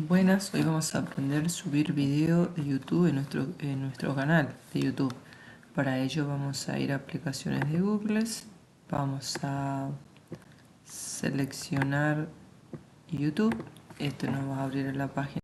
Buenas, hoy vamos a aprender a subir video de YouTube en nuestro canal de YouTube. Para ello vamos a ir a aplicaciones de Google, vamos a seleccionar YouTube, esto nos va a abrir la página